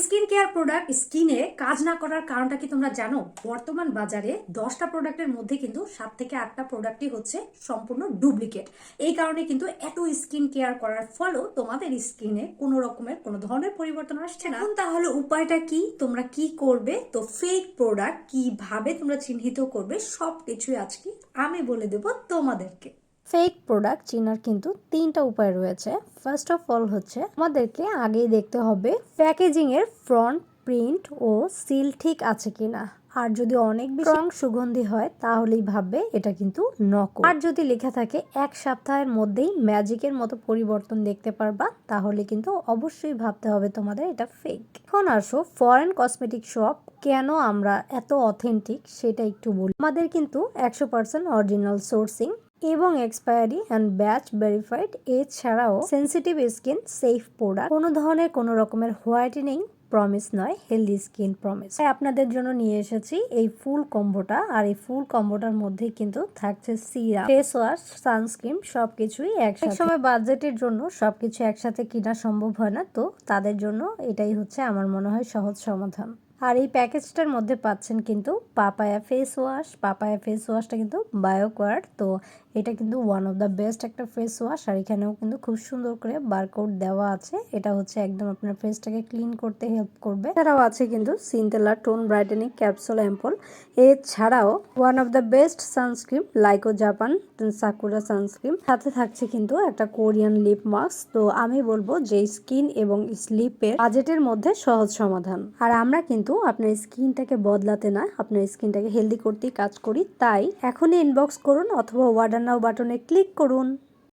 Skin care product স্কিনে কাজ না করার কারণটা কি তোমরা জানো? বর্তমান বাজারে 10টা প্রোডাক্টের মধ্যে কিন্তু 7 থেকে 8টা প্রোডাক্টই হচ্ছে সম্পূর্ণ ডুপ্লিকেট। এই কারণে কিন্তু এত স্কিন কেয়ার করার ফলেও তোমাদের স্কিনে কোনো রকমের কোনো ধরনের পরিবর্তন আসছে না। এখন তাহলে উপায়টা কি, তোমরা কি করবে? তো ফেক প্রোডাক্ট কিভাবে তোমরা চিহ্নিত করবে সবকিছুই আজকে আমি বলে দেব তোমাদেরকে। ফেক প্রোডাক্ট চেনার কিন্তু 3টা উপায় রয়েছে। ফার্স্ট অফ অল হচ্ছে আমাদেরকে আগেই দেখতে হবে প্যাকেজিং এর ফ্রন্ট প্রিন্ট ও সিল ঠিক আছে কিনা। আর যদি অনেক বেশি স্ট্রং সুগন্ধি হয় তাহলেই ভাববে এটা কিন্তু নকল। আর যদি লেখা থাকে 1 সপ্তাহের মধ্যেই ম্যাজিকের মতো পরিবর্তন দেখতে পারবা, তাহলে কিন্তু অবশ্যই ভাবতে হবে তোমাদের এটা ফেক। এখন আসো ফরেন কসমেটিক শপ কেন আমরা এত অথেন্টিক সেটা একটু বলি। আমাদের কিন্তু 100% অরিজিনাল সোর্সিং এবং এক্সপায়ারি অ্যান্ড ব্যাচ ভেরিফাইড, এছাড়াও সেন্সিটিভ স্কিন সেফ প্রোডাক্ট, কোনো ধরনের কোনো রকমের হোয়াইটেনিং প্রমিস নয়, হেলদি স্কিন প্রমিস। তাই আপনাদের জন্য নিয়ে এসেছি এই ফুল কম্বোটা। আর এই ফুল কম্বোটার মধ্যে কিন্তু থাকছে সিরাম, ফেস ওয়াশ, সানস্ক্রিন, সবকিছুই একসাথে। এক সময় বাজেটের জন্য সবকিছু একসাথে কিনা সম্ভব হয় না, তো তাদের জন্য এটাই হচ্ছে আমার মনে হয় সহজ সমাধান। আর এই প্যাকেজটার মধ্যে পাচ্ছেন কিন্তু papaya face wash. Papaya face ওয়াশটা কিন্তু বায়োকোয়ার, তো এটা কিন্তু ওয়ান অফ দ্য বেস্ট একটা ফেস ওয়াশ। আর এখানেও কিন্তু খুব সুন্দর করে বারকোড দেওয়া আছে। এটা হচ্ছে একদম আপনার ফেসটাকে ক্লিন করতে হেল্প করবে। এছাড়াও আছে কিন্তু Centella tone brightening capsule ampoule. এছাড়াও one of the best sunscreen Laikou Japan sakura sunscreen. সাথে থাকছে কিন্তু একটা কোরিয়ান লিপ মাস্ক। তো আমি বলবো যে স্কিন এবং স্লিপের বাজেটের মধ্যে সহজ সমাধান। আর আমরা কিন্তু আপনার স্কিনটাকে বদলাতে না, আপনার স্কিনটাকে হেলদি করতেই কাজ করি। তাই এখনই ইনবক্স করুন অথবা অর্ডার নাও বাটনে ক্লিক করুন।